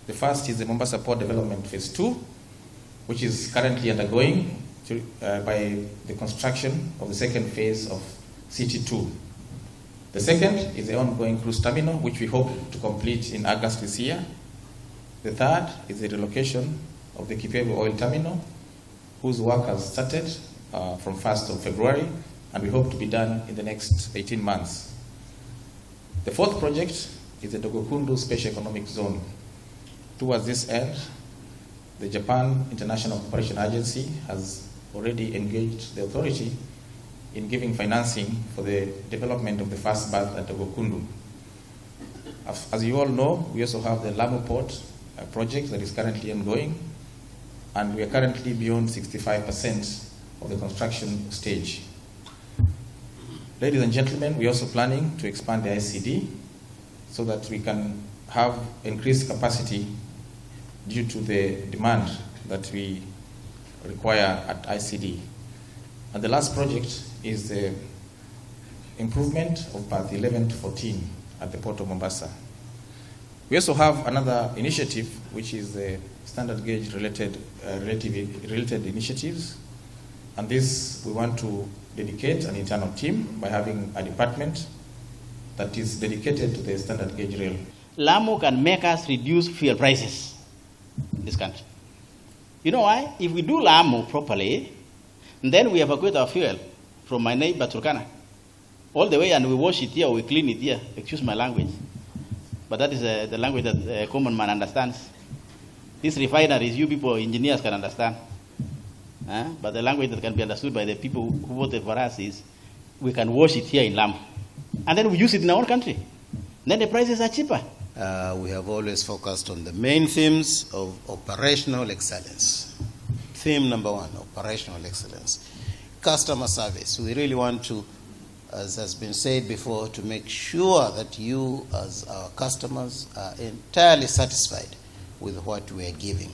The first is the Mombasa Port Development Phase 2, which is currently undergoing by the construction of the second phase of CT2. The second is the ongoing cruise terminal, which we hope to complete in August this year. The third is the relocation of the Kipego Oil Terminal, whose work has started from 1st of February, and we hope to be done in the next 18 months. The fourth project is the Dogokundu Special Economic Zone. Towards this end, the Japan International Cooperation Agency has already engaged the authority in giving financing for the development of the first berth at Dogokundu. As you all know, we also have the Lamu Port project that is currently ongoing, and we are currently beyond 65% of the construction stage. Ladies and gentlemen, we are also planning to expand the ICD so that we can have increased capacity due to the demand that we require at ICD. And the last project is the improvement of berth 11 to 14 at the Port of Mombasa. We also have another initiative, which is the standard gauge related initiatives. And this, we want to dedicate an internal team by having a department that is dedicated to the standard gauge rail. Lamu can make us reduce fuel prices in this country. You know why? If we do Lamu properly, then we evacuate our fuel from my neighbor Turkana all the way, and we wash it here, or we clean it here. Excuse my language, but that is the language that a common man understands. These refineries, you people, engineers, can understand. But the language that can be understood by the people who voted for us is, we can wash it here in Lamu, and then we use it in our own country. Then the prices are cheaper. We have always focused on the main themes of operational excellence. Theme number one, operational excellence. Customer service. We really want to, as has been said before, to make sure that you as our customers are entirely satisfied with what we are giving.